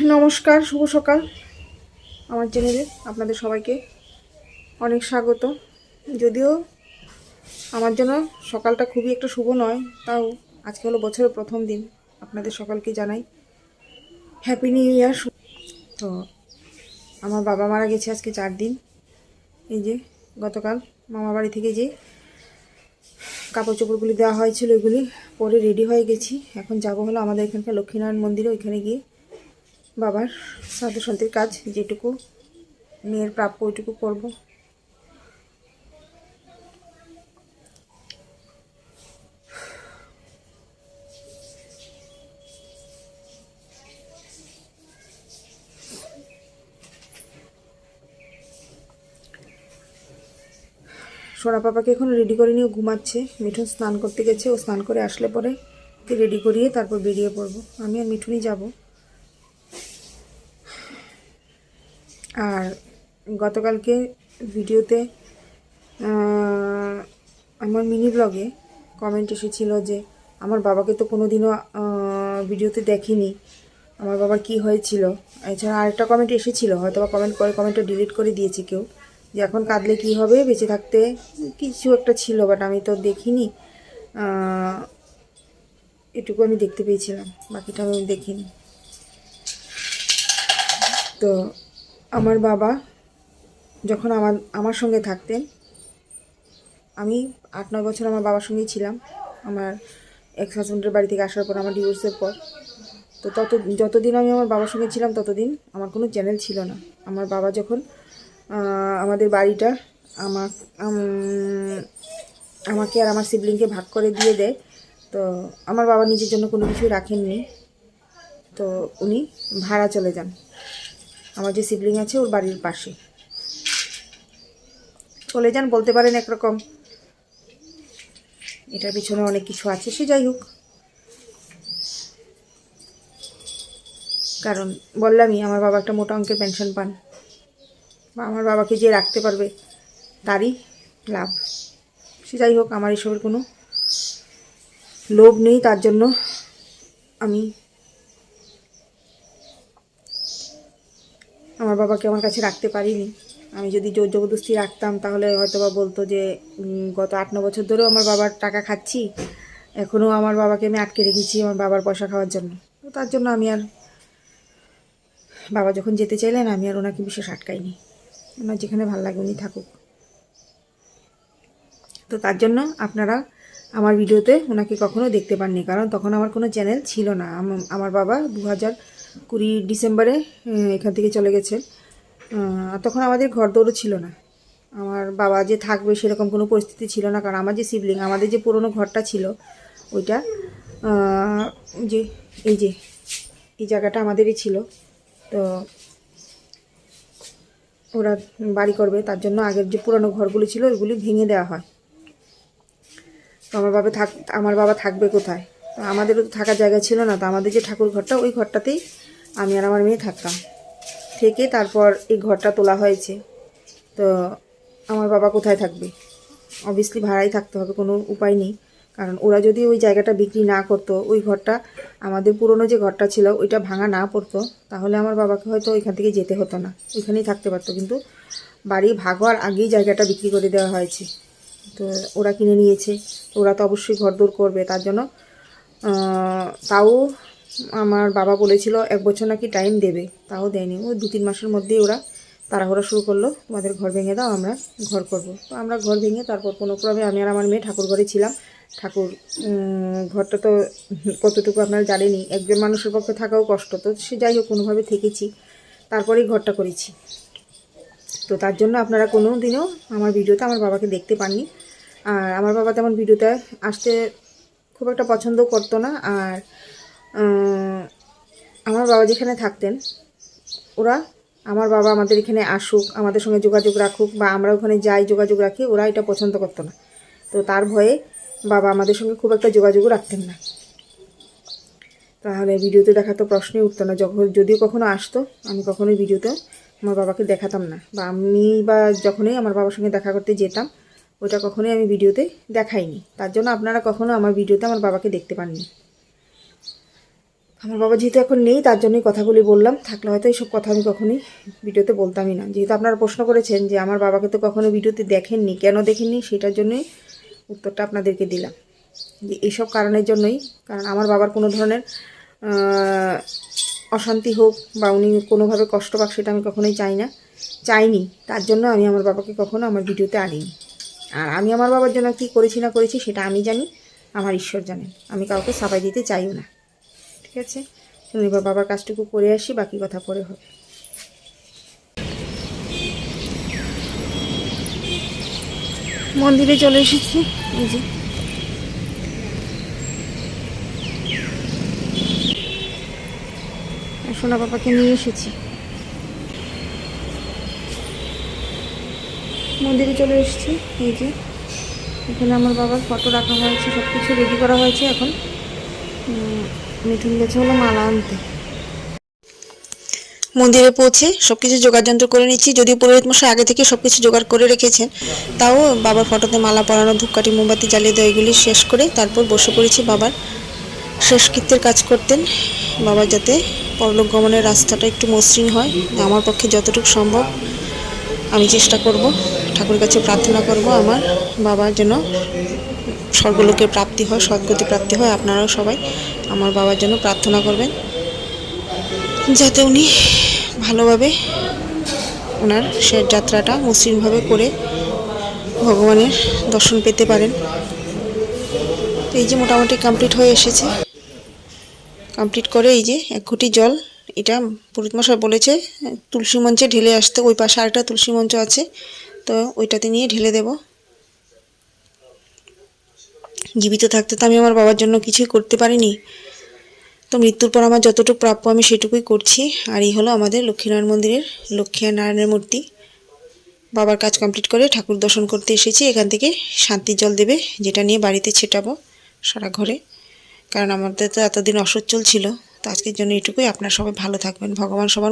নমস্কার, শুভ সকাল। আমার চ্যানেলে আপনাদের সবাইকে অনেক স্বাগত। যদিও আমার জন্য সকালটা খুবই একটা শুভ নয়, তাও আজকে হলো বছরের প্রথম দিন। আপনাদের সকলকে জানাই হ্যাপি নিউ ইয়ার। তো আমার বাবা মারা গেছে আজকে 4 দিন। এই যে গতকাল মামা বাড়ি থেকে যে কাপড় চোপড়গুলি দেওয়া হয়েছিল ওইগুলি পরে রেডি হয়ে গেছি। এখন যাব হলো আমাদের এখানকার লক্ষ্মীনারায়ণ মন্দিরে, ওইখানে গিয়ে বাবার শ্রাদ্ধ শান্তির কাজ যেটুকু মেয়ের প্রাপ্য ওইটুকু করবো। সোনা পাপাকে এখন রেডি করে নিয়ে ঘুমাচ্ছে। মিঠুন স্নান করতে গেছে, ও স্নান করে আসলে পরে ওকে রেডি করিয়ে তারপর বেরিয়ে পড়বো। আমি আর মিঠুনই যাব। আর গতকালকে ভিডিওতে আমার মিনি ব্লগে কমেন্ট এসেছিল যে আমার বাবাকে তো কোনো দিনও ভিডিওতে দেখিনি, আমার বাবার কি হয়েছিল। এছাড়া আরেকটা কমেন্ট এসেছিল, হয়তো বা কমেন্ট করে কমেন্টটা ডিলিট করে দিয়েছে কেউ, যে এখন কাঁদলে কি হবে, বেঁচে থাকতে কিছু একটা ছিল, বাট আমি তো দেখিনি। এটুকু আমি দেখতে পেয়েছিলাম, বাকিটা আমি দেখিনি। তো আমার বাবা যখন আমার সঙ্গে থাকতেন, আমি 8-9 বছর আমার বাবার সঙ্গেই ছিলাম। আমার এক্স হাজব্যান্ডের বাড়ি থেকে আসার পর, আমার ডিভোর্সের পর, তো যতদিন আমি আমার বাবার সঙ্গে ছিলাম ততদিন আমার কোনো চ্যানেল ছিল না। আমার বাবা যখন আমাদের বাড়িটা আমাকে আর আমার সিবলিংকে ভাগ করে দিয়ে দেয়, তো আমার বাবা নিজের জন্য কোনো কিছু রাখেননি। তো উনি ভাড়া চলে যান। আমার যে সিবলিং আছে ওর বাড়ির পাশে চলে যান, বলতে পারেন একরকম। এটার পিছনে অনেক কিছু আছে, সে যাই হোক। কারণ বললামই, আমার বাবা একটা মোটা অঙ্কের পেনশন পান, বা আমার বাবাকে যে রাখতে পারবে তারই লাভ। সে যাই হোক, আমার এসবের কোনো লোভ নেই। তার জন্য আমি আমার বাবাকে আমার কাছে রাখতে পারিনি। আমি যদি জোর জবরদস্তি রাখতাম তাহলে হয়তো বা বলতো যে গত 8-9 বছর ধরেও আমার বাবার টাকা খাচ্ছি, এখনও আমার বাবাকে আমি আটকে রেখেছি আমার বাবার পয়সা খাওয়ার জন্য। তো তার জন্য আমি আর, বাবা যখন যেতে চাইলেন, আমি আর ওনাকে বিশেষ আটকাইনি। ওনার যেখানে ভালো লাগে উনি থাকুক। তো তার জন্য আপনারা আমার ভিডিওতে ওনাকে কখনো দেখতে পাননি, কারণ তখন আমার কোনো চ্যানেল ছিল না। আমার বাবা 2020 ডিসেম্বরে এখান থেকে চলে গেছে। তখন আমাদের ঘর দৌড়ও ছিল না। আমার বাবা যে থাকবে সেরকম কোনো পরিস্থিতি ছিল না, কারণ আমার যে সিবলিং, আমাদের যে পুরনো ঘরটা ছিল ওইটা যে এই জায়গাটা আমাদেরই ছিল। তো ওরা বাড়ি করবে, তার জন্য আগের যে পুরনো ঘরগুলি ছিল ওইগুলি ভেঙে দেওয়া হয়। তো আমার বাবা থাকবে কোথায়? তো আমাদেরও তো থাকার জায়গা ছিল না। তো আমাদের যে ঠাকুর ঘরটা, ওই ঘরটাতেই আমি আর আমার মেয়ে থাকতাম। থেকে তারপর এই ঘরটা তোলা হয়েছে। তো আমার বাবা কোথায় থাকবে? অবভিয়াসলি ভাড়াই থাকতে হবে, কোনো উপায় নেই। কারণ ওরা যদি ওই জায়গাটা বিক্রি না করতো, ওই ঘরটা, আমাদের পুরনো যে ঘরটা ছিল ওইটা ভাঙা না পড়তো, তাহলে আমার বাবাকে হয়তো ওইখান থেকে যেতে হতো না, ওইখানেই থাকতে পারতো। কিন্তু বাড়ি ভাগ হওয়ার আগেই জায়গাটা বিক্রি করে দেওয়া হয়েছে। তো ওরা কিনে নিয়েছে, তো ওরা তো অবশ্যই ঘরদোর করবে। তার জন্য তাও আমার বাবা বলেছিল 1 বছর নাকি টাইম দেবে, তাও দেয়নি। ওই 2-3 মাসের মধ্যেই ওরা তাড়াহুড়া শুরু করলো, তোমাদের ঘর ভেঙে দাও, আমরা ঘর করব। তো আমরা ঘর ভেঙে তারপর কোনোক্রমে আমি আর আমার মেয়ে ঠাকুর ঘরে ছিলাম। ঠাকুর ঘরটা তো কতটুকু আপনারা জানেনই, একজন মানুষের পক্ষে থাকাও কষ্ট। তো সে যাই হোক, কোনোভাবে থেকেছি, তারপরেই ঘরটা করেছি। তো তার জন্য আপনারা কোনো দিনও আমার ভিডিওতে আমার বাবাকে দেখতে পাননি। আর আমার বাবা তেমন ভিডিওতে আসতে খুব একটা পছন্দ করতো না। আর আমার বাবা যেখানে থাকতেন, ওরা, আমার বাবা আমাদের এখানে আসুক, আমাদের সঙ্গে যোগাযোগ রাখুক, বা আমরা ওখানে যাই যোগাযোগ রাখি, ওরা এটা পছন্দ করতো না। তো তার ভয়ে বাবা আমাদের সঙ্গে খুব একটা যোগাযোগও রাখতেন না। তাহলে ভিডিওতে দেখা তো প্রশ্নই উঠতো না। যদিও কখনো আসতো, আমি কখনোই ভিডিওতে আমার বাবাকে দেখাতাম না, বা আমি যখনই আমার বাবার সঙ্গে দেখা করতে যেতাম, ওটা কখনোই আমি ভিডিওতে দেখাইনি। তার জন্য আপনারা কখনো আমার ভিডিওতে আমার বাবাকে দেখতে পাননি। আমার বাবা যেহেতু এখন নেই তার জন্যই কথাগুলি বললাম, থাকলে হয়তো এইসব কথা আমি কখনোই ভিডিওতে বলতামই না। যেহেতু আপনারা প্রশ্ন করেছেন যে আমার বাবাকে তো কখনো ভিডিওতে দেখেননি, কেন দেখেননি, সেটার জন্যই উত্তরটা আপনাদেরকে দিলাম যে এইসব কারণের জন্যই। কারণ আমার বাবার কোনো ধরনের অশান্তি হোক বা উনি কোনোভাবে কষ্ট পাক সেটা আমি কখনোই চাইনি। তার জন্য আমি আমার বাবাকে কখনো আমার ভিডিওতে আনিনি। আর আমি আমার বাবার জন্য কী করেছি না করেছি সেটা আমি জানি, আমার ঈশ্বর জানেন। আমি কাউকে সাফাই দিতে চাইও না। ঠিক আছে, এবার বাবার কাজটুকু করে আসি, বাকি কথা পরে হবে। মন্দিরে চলে এসেছি, এই যে সোনা বাবাকে নিয়ে এসেছি। মন্দিরে চলে এসেছি, এই যে এখানে আমার বাবার ফটো রাখা হয়েছে, সব কিছু রেডি করা হয়েছে। এখন মিঠুন গেছে হলো মালা আনতে। মন্দিরে পৌঁছে সব কিছু যোগাযন্ত্র করে নিচ্ছি। যদিও পুরোহিত মশাই আগে থেকে সব কিছু জোগাড় করে রেখেছেন, তাও বাবার ফটোতে মালা পরানো, ধূপকাঠি মোমবাতি জ্বালিয়ে দেওয়া এগুলি শেষ করে তারপর বসে পড়েছি বাবার শেষকৃত্যের কাজ করতেন। বাবার যাতে পরলোক গমনের রাস্তাটা একটু মসৃণ হয়, আমার পক্ষে যতটুকু সম্ভব আমি চেষ্টা করব, ঠাকুরের কাছে প্রার্থনা করব আমার বাবার জন্য স্বর্গলোকের প্রাপ্তি হয়, সদ্গতি প্রাপ্তি হয়। আপনারাও সবাই আমার বাবার জন্য প্রার্থনা করবেন যাতে উনি ভালোভাবে ওনার শেষ যাত্রাটা মসৃণভাবে করে ভগবানের দর্শন পেতে পারেন। তো এই যে মোটামুটি কমপ্লিট হয়ে এসেছে। কমপ্লিট করে এই যে 1 ঘটি জল, এটা পুরোহিত মশাই বলেছে তুলসী মঞ্চে ঢেলে আসতে। ওই পাশে আরেকটা তুলসী মঞ্চ আছে, তো ওইটাতে নিয়ে ঢেলে দেব। জীবিত থাকতে তো আমি আমার বাবার জন্য কিছুই করতে পারিনি, তো মৃত্যুর পর আমার যতটুকু প্রাপ্য আমি সেটুকুই করছি। আর এই হলো আমাদের লক্ষ্মীনারায়ণ মন্দিরের লক্ষ্মী আর নারায়ণের মূর্তি। বাবার কাজ কমপ্লিট করে ঠাকুর দর্শন করতে এসেছি। এখান থেকে শান্তির জল দেবে, যেটা নিয়ে বাড়িতে ছেটাবো সারা ঘরে, কারণ আমাদের তো এতদিন অসচ্ছল ছিল। তো আজকের জন্য এটুকুই। আপনারা সবাই ভালো থাকবেন, ভগবান সবার